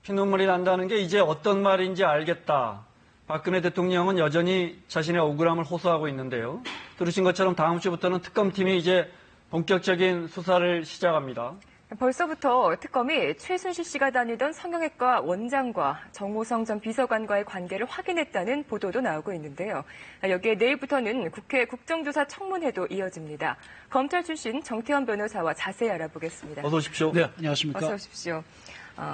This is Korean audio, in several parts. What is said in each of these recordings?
피눈물이 난다는 게 이제 어떤 말인지 알겠다. 박근혜 대통령은 여전히 자신의 억울함을 호소하고 있는데요. 들으신 것처럼 다음 주부터는 특검팀이 이제 본격적인 수사를 시작합니다. 벌써부터 특검이 최순실 씨가 다니던 성형외과 원장과 정호성 전 비서관과의 관계를 확인했다는 보도도 나오고 있는데요. 여기에 내일부터는 국회 국정조사 청문회도 이어집니다. 검찰 출신 정태원 변호사와 자세히 알아보겠습니다. 어서 오십시오. 네, 안녕하십니까. 어서 오십시오.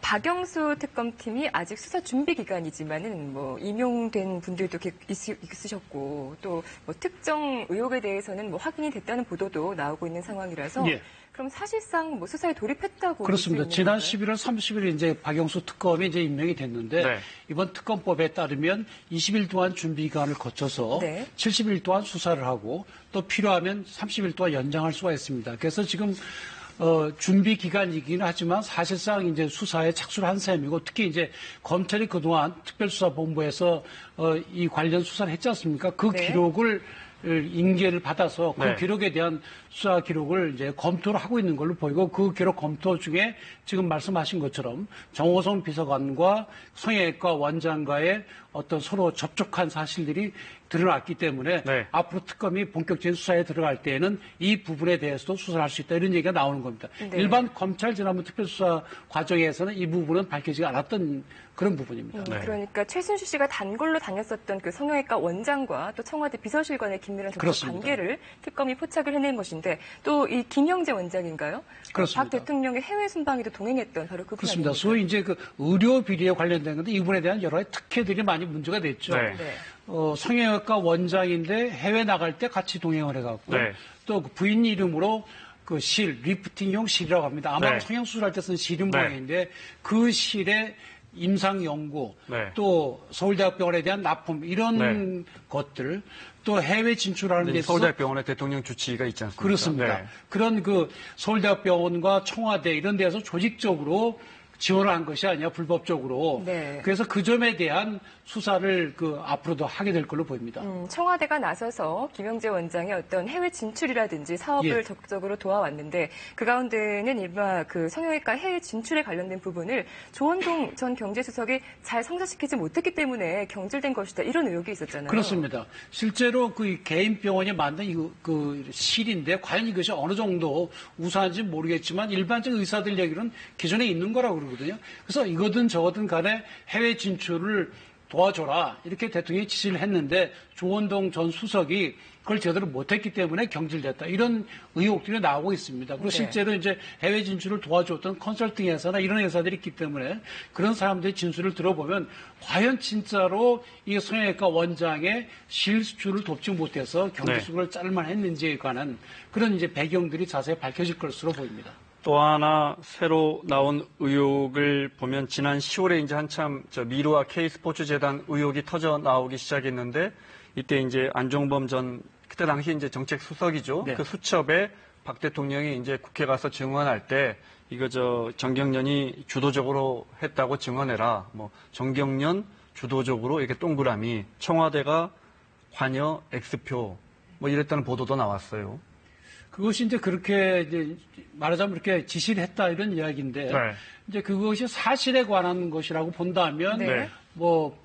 박영수 특검팀이 아직 수사 준비 기간이지만은 임용된 분들도 있으셨고 또 특정 의혹에 대해서는 확인이 됐다는 보도도 나오고 있는 상황이라서 예. 그럼 사실상 수사에 돌입했다고 그렇습니다. 볼 수 지난 있는 11월 30일 이제 박영수 특검이 이제 임명이 됐는데 네. 이번 특검법에 따르면 20일 동안 준비 기간을 거쳐서 네. 70일 동안 수사를 하고 또 필요하면 30일 동안 연장할 수가 있습니다. 그래서 지금 준비 기간이긴 하지만 사실상 이제 수사에 착수를 한 셈이고 특히 이제 검찰이 그동안 특별수사본부에서 이 관련 수사를 했지 않습니까? 그 네. 기록을 인계를 받아서 그 네. 기록에 대한 수사 기록을 이제 검토를 하고 있는 걸로 보이고 그 기록 검토 중에 지금 말씀하신 것처럼 정호성 비서관과 성형외과 원장과의 어떤 서로 접촉한 사실들이 드러났기 때문에 네. 앞으로 특검이 본격적인 수사에 들어갈 때에는 이 부분에 대해서도 수사를 할 수 있다 이런 얘기가 나오는 겁니다. 네. 일반 검찰 지난번 특별수사 과정에서는 이 부분은 밝혀지지 않았던 그런 부분입니다. 네. 그러니까 최순실 씨가 단골로 다녔었던 그 성형외과 원장과 또 청와대 비서실관의 긴밀한 접촉 그렇습니다. 관계를 특검이 포착을 해낸 것인데 또 이 김영재 원장인가요? 그렇습니다. 박 대통령의 해외 순방에도 동행했던 바로 그 분 그렇습니다. 아닙니까? 소위 이제 그 의료 비리에 관련된 건데 이 부분에 대한 여러 가지 특혜들이 많이 문제가 됐죠. 네. 네. 성형외과 원장인데 해외 나갈 때 같이 동행을 해갖고 네. 또그 부인 이름으로 그 리프팅용 실이라고 합니다. 아마 네. 성형수술할 때 쓴 실인 네. 모양인데 그 실에 임상 연구 네. 또 서울대학병원에 대한 납품 이런 네. 것들 또 해외 진출하는 데 있어서 서울대학병원에 대통령 주치의가 있지 않습니까? 그렇습니다. 네. 그런 그 서울대학병원과 청와대 이런 데서 조직적으로 지원을 한 것이 아니야 불법적으로. 네. 그래서 그 점에 대한 수사를 앞으로도 하게 될 걸로 보입니다. 청와대가 나서서 김영재 원장의 어떤 해외 진출이라든지 사업을 예. 적극적으로 도와왔는데 그 가운데는 일반 그 성형외과 해외 진출에 관련된 부분을 조원동 전 경제수석이 잘 성사시키지 못했기 때문에 경질된 것이다 이런 의혹이 있었잖아요. 그렇습니다. 실제로 그 개인 병원이 만든 그 실인데 과연 이것이 어느 정도 우수한지 모르겠지만 일반적 의사들 얘기로는 기존에 있는 거라고 그러거든요. 그래서 이거든 저거든 간에 해외 진출을 도와줘라 이렇게 대통령이 지시를 했는데 조원동 전 수석이 그걸 제대로 못했기 때문에 경질됐다 이런 의혹들이 나오고 있습니다. 그리고 네. 실제로 이제 해외 진출을 도와줬던 컨설팅 회사나 이런 회사들이 있기 때문에 그런 사람들의 진술을 들어보면 과연 진짜로 이 성형외과 원장의 실수출을 돕지 못해서 경질수를 자를만 했는지에 관한 그런 이제 배경들이 자세히 밝혀질 것으로 보입니다. 또 하나 새로 나온 의혹을 보면 지난 10월에 이제 한참 미르와 K스포츠재단 의혹이 터져 나오기 시작했는데 이때 이제 안종범 전 그때 당시 이제 정책수석이죠. 네. 그 수첩에 박 대통령이 이제 국회 가서 증언할 때 이거 정경련이 주도적으로 했다고 증언해라. 정경련 주도적으로 이렇게 동그라미 청와대가 관여 X표 이랬다는 보도도 나왔어요. 그것이 이제 그렇게 이제 말하자면 이렇게 지시를 했다 이런 이야기인데 네. 이제 그것이 사실에 관한 것이라고 본다면 네.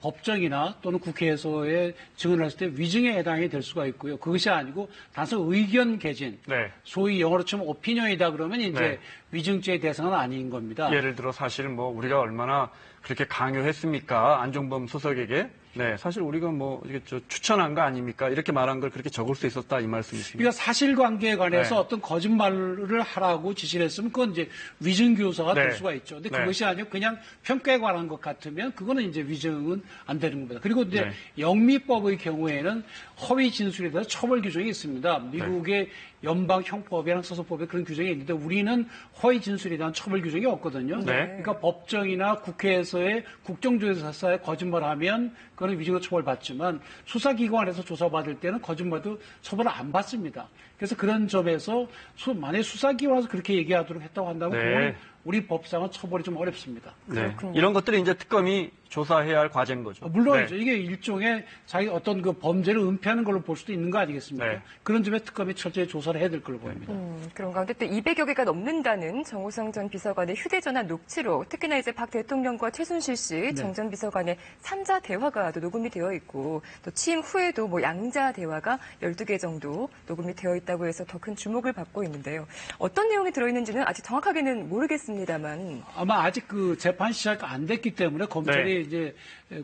법정이나 또는 국회에서의 증언을 했을 때 위증에 해당이 될 수가 있고요. 그것이 아니고 단순 의견 개진, 네. 소위 영어로 치면 오피니언이다 그러면 이제 네. 위증죄의 대상은 아닌 겁니다. 예를 들어 사실 우리가 얼마나 그렇게 강요했습니까? 안종범 수석에게. 네, 사실 우리가 이게 추천한 거 아닙니까? 이렇게 말한 걸 그렇게 적을 수 있었다 이 말씀이십니까? 그러니까 사실관계에 관해서 네. 어떤 거짓말을 하라고 지시를 했으면 그건 이제 위증교사가 네. 될 수가 있죠. 근데 네. 그것이 아니고 그냥 평가에 관한 것 같으면 그거는 이제 위증은 안 되는 겁니다. 그리고 이제 네. 영미법의 경우에는 허위 진술에 대해서 처벌 규정이 있습니다. 미국의 연방 형법이랑 소송법에 그런 규정이 있는데 우리는 허위 진술에 대한 처벌 규정이 없거든요. 네. 그러니까 법정이나 국회에서의 국정조사에 거짓말하면 그거는 위증으로 처벌받지만 수사기관에서 조사받을 때는 거짓말도 처벌을 안 받습니다. 그래서 그런 점에서 만약에 수사기관에서 그렇게 얘기하도록 했다고 한다면 네. 그건 우리 법상은 처벌이 좀 어렵습니다. 네. 그렇군요. 이런 것들이 이제 특검이 조사해야 할 과제인 거죠. 물론이죠. 네. 이게 일종의 자기 어떤 그 범죄를 은폐하는 걸로 볼 수도 있는 거 아니겠습니까? 네. 그런 점에 특검이 철저히 조사를 해야 될 걸로 보입니다. 그런 가운데 또 200여 개가 넘는다는 정호성 전 비서관의 휴대전화 녹취록, 특히나 이제 박 대통령과 최순실 씨, 정 전 비서관의 3자 대화가 또 녹음이 되어 있고, 또 취임 후에도 뭐 양자 대화가 12개 정도 녹음이 되어 있다고 해서 더 큰 주목을 받고 있는데요. 어떤 내용이 들어있는지는 아직 정확하게는 모르겠습니다만. 아마 아직 그 재판 시작 안 됐기 때문에 검찰이 네. 이제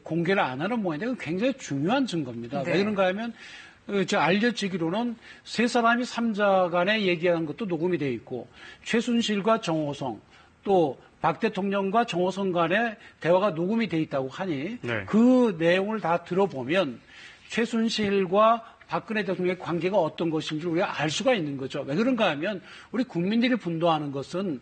공개를 안 하는 모양인데 그건 굉장히 중요한 증거입니다. 네. 왜 그런가 하면 알려지기로는 세 사람이 3자 간에 얘기하는 것도 녹음이 돼 있고 최순실과 정호성 또 박 대통령과 정호성 간의 대화가 녹음이 돼 있다고 하니 네. 그 내용을 다 들어보면 최순실과 박근혜 대통령의 관계가 어떤 것인지 우리가 알 수가 있는 거죠. 왜 그런가 하면 우리 국민들이 분노하는 것은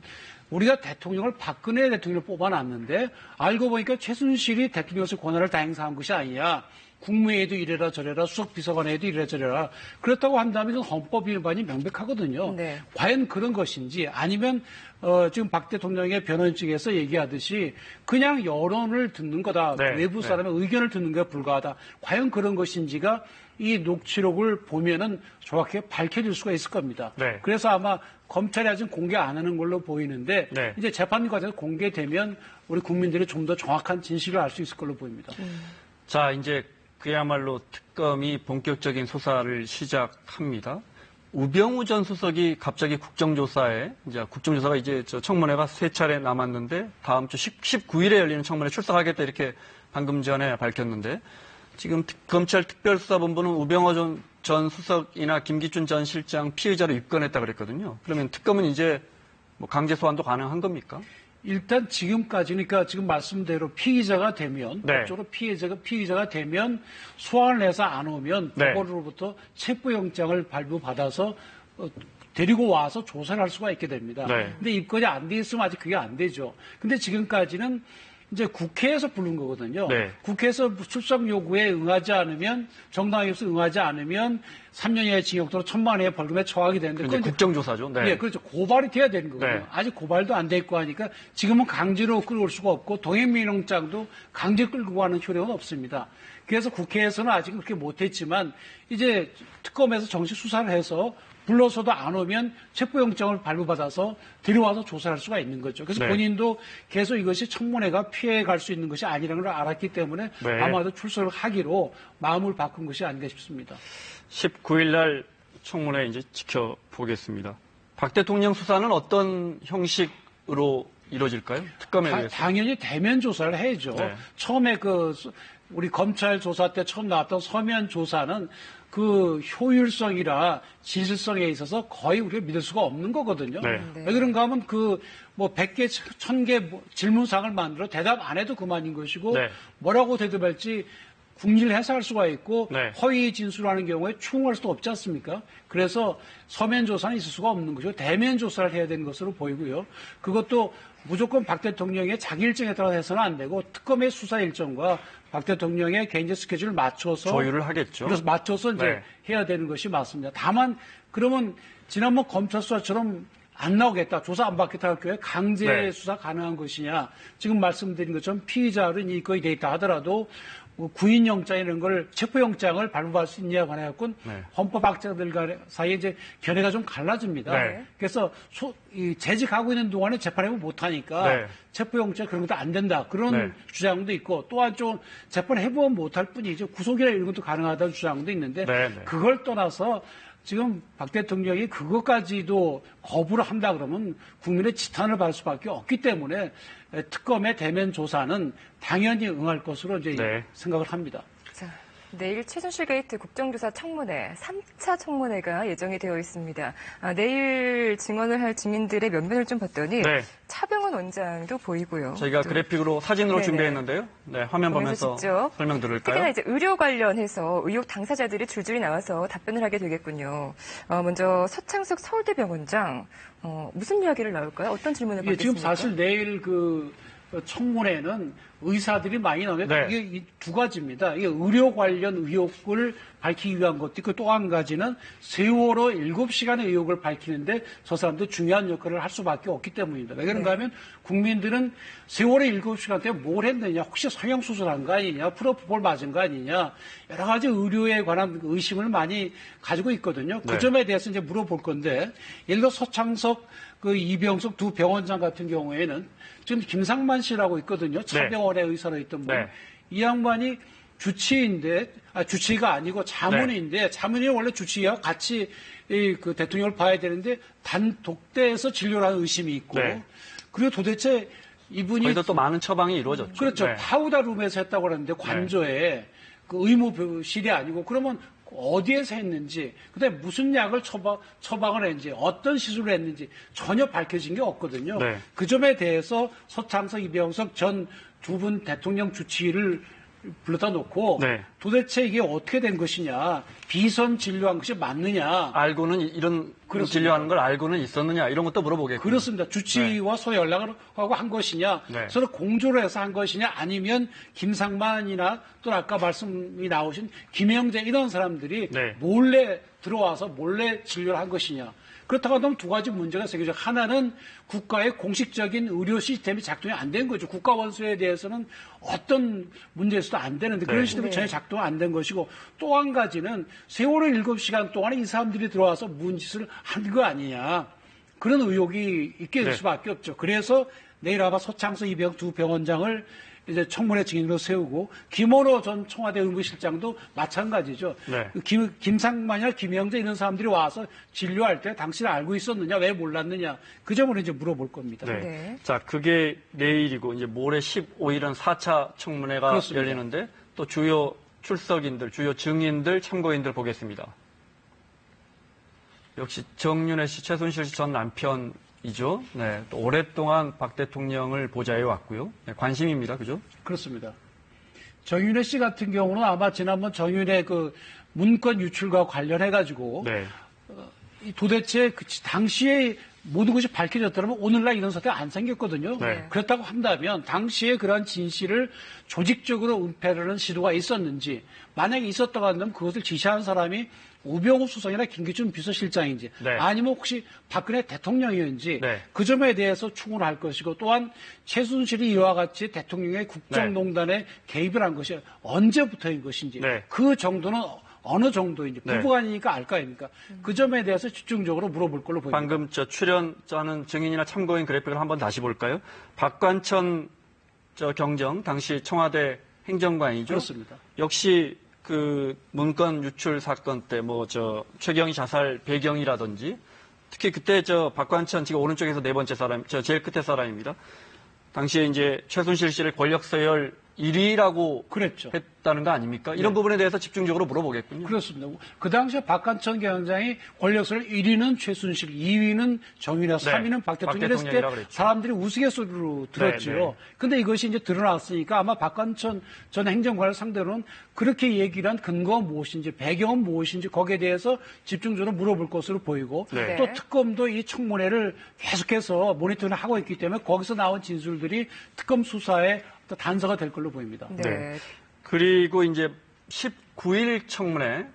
우리가 대통령을 박근혜 대통령을 뽑아놨는데 알고 보니까 최순실이 대통령의 권한을 다 행사한 것이 아니냐. 국무회의도 이래라 저래라 수석비서관회의도 이래라 저래라 그렇다고 한다면 이건 헌법 위반이 명백하거든요. 네. 과연 그런 것인지 아니면 지금 박 대통령의 변호인 측에서 얘기하듯이 그냥 여론을 듣는 거다. 네. 외부 사람의 의견을 듣는 것에 불과하다. 과연 그런 것인지가 이 녹취록을 보면은 정확하게 밝혀질 수가 있을 겁니다. 네. 그래서 아마 검찰이 아직 공개 안 하는 걸로 보이는데 네. 이제 재판 과정에서 공개되면 우리 국민들이 좀 더 정확한 진실을 알 수 있을 걸로 보입니다. 자, 이제 그야말로 특검이 본격적인 수사를 시작합니다. 우병우 전 수석이 갑자기 국정조사가 이제 청문회가 3차례 남았는데 다음 주 19일에 열리는 청문회 출석하겠다 이렇게 방금 전에 밝혔는데 지금 검찰 특별수사본부는 우병우 전 수석이나 김기춘 전 실장 피의자로 입건했다 그랬거든요. 그러면 특검은 이제 뭐 강제 소환도 가능한 겁니까? 일단 지금까지, 그러니까 지금 말씀대로 피의자가 되면, 네. 법적으로 피의자가 되면 소환을 해서 안 오면 네. 법원으로부터 체포영장을 발부받아서 데리고 와서 조사를 할 수가 있게 됩니다. 네. 근데 입건이 안 돼 있으면 아직 그게 안 되죠. 근데 지금까지는 이제 국회에서 부른 거거든요. 네. 국회에서 출석 요구에 응하지 않으면 정당하게 응하지 않으면 3년 이하의 징역 또는 1,000만 원의 벌금에 처하게 되는데 이제 국정조사죠. 네. 네, 그렇죠. 고발이 돼야 되는 거거든요. 네. 아직 고발도 안 돼 있고 하니까 지금은 강제로 끌어올 수가 없고 동행민영장도 강제 끌고 가는 효력은 없습니다. 그래서 국회에서는 아직 그렇게 못했지만 이제 특검에서 정식 수사를 해서 불러서도 안 오면 체포영장을 발부받아서 데려와서 조사할 수가 있는 거죠. 그래서 네. 본인도 계속 이것이 청문회가 피해갈 수 있는 것이 아니라는 걸 알았기 때문에 네. 아마도 출석을 하기로 마음을 바꾼 것이 아닌가 싶습니다. 19일 날 청문회 이제 지켜보겠습니다. 박 대통령 수사는 어떤 형식으로 이루어질까요? 특검에 의해서. 당연히 대면 조사를 해야죠. 네. 처음에 우리 검찰 조사 때 처음 나왔던 서면 조사는 그 효율성이라 진실성에 있어서 거의 우리가 믿을 수가 없는 거거든요. 네. 왜 그런가 하면 100개, 1000개 질문사항을 만들어 대답 안 해도 그만인 것이고 네. 뭐라고 대답할지 국리를 해석할 수가 있고 네. 허위 진술하는 경우에 추궁할 수도 없지 않습니까? 그래서 서면 조사는 있을 수가 없는 것이고 대면 조사를 해야 되는 것으로 보이고요. 그것도 무조건 박 대통령의 자기 일정에 따라 해서는 안 되고 특검의 수사 일정과 박 대통령의 개인적 스케줄을 맞춰서 조율을 하겠죠. 그래서 맞춰서 이제 네. 해야 되는 것이 맞습니다. 다만 그러면 지난번 검찰 수사처럼 안 나오겠다, 조사 안 받겠다 할 경우에 강제 네. 수사 가능한 것이냐? 지금 말씀드린 것처럼 피의자로 이거에 돼 있다 하더라도 구인영장 이런 걸 체포영장을 발부할 수 있냐에 관해서는 네. 헌법학자들 사이에 이제 견해가 좀 갈라집니다. 네. 그래서 재직하고 있는 동안에 재판을 못하니까 네. 체포영장 그런 것도 안 된다. 그런 네. 주장도 있고 또 한쪽은 재판해보면 못할 뿐이죠. 구속이나 이런 것도 가능하다는 주장도 있는데 네, 네. 그걸 떠나서 지금 박 대통령이 그것까지도 거부를 한다 그러면 국민의 지탄을 받을 수밖에 없기 때문에 특검의 대면 조사는 당연히 응할 것으로 이제 네. 생각을 합니다. 자, 내일 최순실 게이트 국정조사 청문회 3차 청문회가 예정이 되어 있습니다. 내일 증언을 할 증인들의 면면을 좀 봤더니 네. 차병원 원장도 보이고요. 저희가 또 그래픽으로 사진으로 네네. 준비했는데요. 네, 화면 보면서 직접 설명 특히나 들을까요? 이제 의료 관련해서 의혹 당사자들이 줄줄이 나와서 답변을 하게 되겠군요. 먼저 서창석 서울대병원장 무슨 이야기를 나올까요? 어떤 질문을 예, 지금 받겠습니까? 사실 내일 청문회는 의사들이 많이 나오는데 네. 이게 두 가지입니다. 이게 의료 관련 의혹을 밝히기 위한 것도 있고 또 한 가지는 세월호 7시간의 의혹을 밝히는데 저 사람들 중요한 역할을 할 수밖에 없기 때문입니다. 왜 그런가 하면 국민들은 세월호 7시간 때 뭘 했느냐, 혹시 성형수술한 거 아니냐, 프로포폴 맞은 거 아니냐, 여러 가지 의료에 관한 의심을 많이 가지고 있거든요. 그 네. 점에 대해서 이제 물어볼 건데, 예를 들어 서창석, 이병석 두 병원장 같은 경우에는 지금 김상만 씨라고 있거든요. 차병원의 의사로 있던 분. 네. 이 양반이 주치의가 아니고 자문인데, 자문이 원래 주치의와 같이 그 대통령을 봐야 되는데, 단독대에서 진료를 하는 의심이 있고, 네. 그리고 도대체 이분이. 거기서 또 많은 처방이 이루어졌죠. 그렇죠. 네. 파우다룸에서 했다고 그러는데, 관저에 그 의무실이 아니고, 그러면 어디에서 했는지, 그다음에 무슨 약을 처방을 했는지, 어떤 시술을 했는지 전혀 밝혀진 게 없거든요. 네. 그 점에 대해서 서창석, 이병석 전 두 분 대통령 주치의를 불러다 놓고 네. 도대체 이게 어떻게 된 것이냐, 비선 진료한 것이 맞느냐. 알고는 이런 그렇습니다. 진료하는 걸 알고는 있었느냐 이런 것도 물어보겠고. 그렇습니다. 주치의와 서로 연락을 하고 한 것이냐, 네. 서로 공조를 해서 한 것이냐, 아니면 김상만이나 또 아까 말씀이 나오신 김영재 이런 사람들이 네. 몰래 들어와서 몰래 진료를 한 것이냐. 그렇다고 하면 두 가지 문제가 생기죠. 하나는 국가의 공식적인 의료 시스템이 작동이 안 된 거죠. 국가 원수에 대해서는 어떤 문제에서도 안 되는데 그런 네. 시스템이 네. 전혀 작동 안 된 것이고, 또 한 가지는 세월호 7시간 동안에 이 사람들이 들어와서 문짓을 한 거 아니냐. 그런 의혹이 있게 될 네. 수밖에 없죠. 그래서 내일 아마 서창석, 이병석 두 병원장을 이제 청문회 증인으로 세우고, 김원호 전 청와대 의무실장도 마찬가지죠. 네. 김상만이나 김영재 이런 사람들이 와서 진료할 때 당신이 알고 있었느냐, 왜 몰랐느냐, 그 점을 이제 물어볼 겁니다. 네. 네. 자, 그게 내일이고 이제 모레 15일은 4차 청문회가 그렇습니다. 열리는데 또 주요 출석인들, 주요 증인들, 참고인들 보겠습니다. 역시 정윤회 씨, 최순실 씨 전 남편이죠. 네. 또 오랫동안 박 대통령을 보좌해 왔고요. 네, 관심입니다. 그죠? 그렇습니다. 정윤회 씨 같은 경우는 아마 지난번 정윤회 그 문건 유출과 관련해가지고 네. 도대체 당시에 모든 것이 밝혀졌다면 오늘날 이런 사태가 안 생겼거든요. 네. 그렇다고 한다면 당시에 그러한 진실을 조직적으로 은폐하려는 시도가 있었는지, 만약에 있었다고 한다면 그것을 지시한 사람이 우병우 수석이나 김기춘 비서실장인지, 네. 아니면 혹시 박근혜 대통령이었는지, 네. 그 점에 대해서 충원을 할 것이고, 또한 최순실이 이와 같이 대통령의 국정농단에 개입을 한 것이 언제부터인 것인지, 네. 그 정도는 어느 정도인지, 네. 부부간이니까 알 거 아닙니까? 그 점에 대해서 집중적으로 물어볼 걸로 보입니다. 방금 출연자는 증인이나 참고인 그래픽을 한번 다시 볼까요? 박관천 경정 당시 청와대 행정관이죠. 그렇습니다. 역시 그 문건 유출 사건 때 최경희 자살 배경이라든지, 특히 그때 박관천 지금 오른쪽에서 네 번째 사람, 제일 끝에 사람입니다. 당시에 이제 최순실 씨를 권력 서열 1위라고 그랬죠. 했다는 거 아닙니까? 이런 네. 부분에 대해서 집중적으로 물어보겠군요. 그렇습니다. 그 당시에 박관천 경장이 권력서를 1위는 최순실, 2위는 정윤회, 3위는 박 대통령 했을 때 대통령이라고 그랬죠. 사람들이 우스갯소리로 들었죠. 네, 네. 근데 이것이 이제 드러났으니까 아마 박관천 전 행정관을 상대로는 그렇게 얘기를 한 근거가 무엇인지, 배경은 무엇인지 거기에 대해서 집중적으로 물어볼 것으로 보이고, 네. 또 특검도 이 청문회를 계속해서 모니터링을 하고 있기 때문에 거기서 나온 진술들이 특검 수사에 또 단서가 될 걸로 보입니다. 네. 네. 그리고 이제 19일 청문회,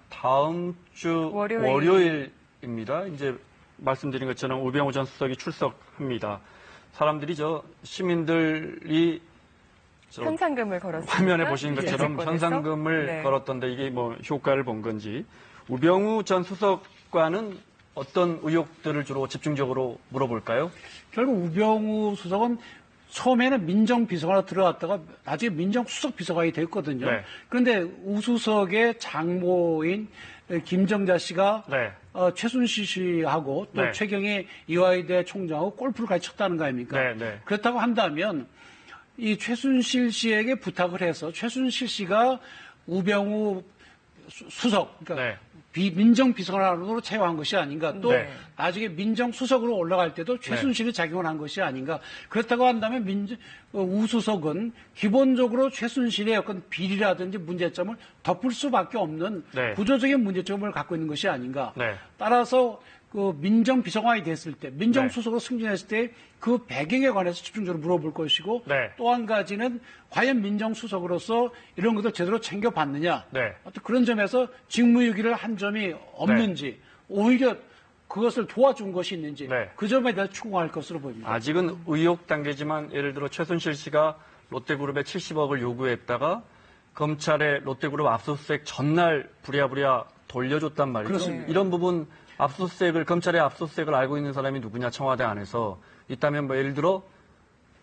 다음 주 월요일입니다. 이제 말씀드린 것처럼 우병우 전 수석이 출석합니다. 사람들이 시민들이 현상금을 걸었습니다. 화면에 보시는 것처럼 정치권에서. 현상금을 네. 걸었던데 이게 효과를 본 건지, 우병우 전 수석과는 어떤 의혹들을 주로 집중적으로 물어볼까요? 결국 우병우 수석은 처음에는 민정비서관으로 들어갔다가 나중에 민정수석비서관이 됐거든요. 네. 그런데 우수석의 장모인 김정자 씨가 네. 최순실 씨하고 또 네. 최경희 이화여대 총장하고 골프를 같이 쳤다는 거 아닙니까? 네, 네. 그렇다고 한다면 이 최순실 씨에게 부탁을 해서 최순실 씨가 우병우 수석, 그러니까 네. 민정비서관으로 채용한 것이 아닌가. 또 네. 나중에 민정수석으로 올라갈 때도 최순실이 작용을 한 것이 아닌가. 그렇다고 한다면 우수석은 기본적으로 최순실의 어떤 비리라든지 문제점을 덮을 수밖에 없는 네. 구조적인 문제점을 갖고 있는 것이 아닌가. 네. 따라서 그 민정비서관이 됐을 때, 민정수석으로 승진했을 때 그 배경에 관해서 집중적으로 물어볼 것이고 네. 또 한 가지는 과연 민정수석으로서 이런 것을 제대로 챙겨봤느냐. 네. 어떤 그런 점에서 직무유기를 한 점이 없는지 오히려 그것을 도와준 것이 있는지 네. 그 점에 대해서 추궁할 것으로 보입니다. 아직은 의혹 단계지만 예를 들어 최순실 씨가 롯데그룹에 70억을 요구했다가 검찰에 롯데그룹 압수수색 전날 부랴부랴 돌려줬단 말이죠. 그렇습니다. 이런 부분 검찰의 압수수색을 알고 있는 사람이 누구냐 청와대 안에서 있다면 뭐 예를 들어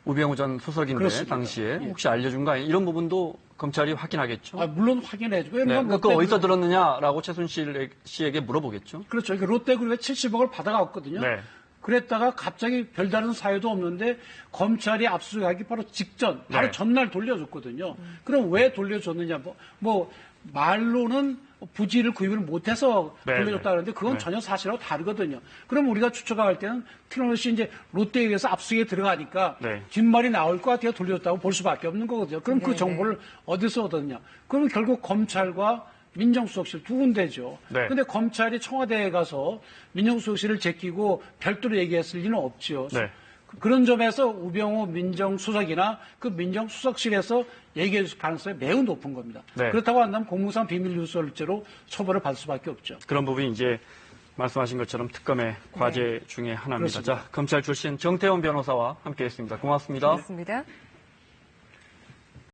우병우 전 수석인데 그렇습니다. 당시에 혹시 알려준 거 아니냐 이런 부분도 검찰이 확인하겠죠. 물론 확인해주고 네, 왜냐하면 그거 어디서 들었느냐라고 최순실 씨에게 물어보겠죠. 그렇죠. 이게 롯데그룹에 70억을 받아갔거든요. 네. 그랬다가 갑자기 별다른 사유도 없는데 검찰이 압수수색하기 바로 직전, 바로 네. 전날 돌려줬거든요. 그럼 왜 돌려줬느냐? 말로는 부지를 구입을 못해서 네, 돌려줬다 그러는데 그건 네. 전혀 사실하고 다르거든요. 그럼 우리가 추측할 때는 티노시 이제 롯데에 의해서 압수수색에 들어가니까 네. 뒷말이 나올 것 같아요. 돌려줬다고 볼 수밖에 없는 거거든요. 그럼 그 네, 정보를 어디서 얻었냐? 그러면 결국 검찰과 민정수석실 두 군데죠. 네. 근데 검찰이 청와대에 가서 민정수석실을 제끼고 별도로 얘기했을 리는 없지요. 네. 그런 점에서 우병우 민정수석이나 그 민정수석실에서 얘기해 줄 가능성이 매우 높은 겁니다. 네. 그렇다고 한다면 공무상 비밀누설죄로 처벌을 받을 수밖에 없죠. 그런 부분이 이제 말씀하신 것처럼 특검의 과제 중에 하나입니다. 그렇습니다. 자, 검찰 출신 정태원 변호사와 함께했습니다. 고맙습니다. 고맙습니다.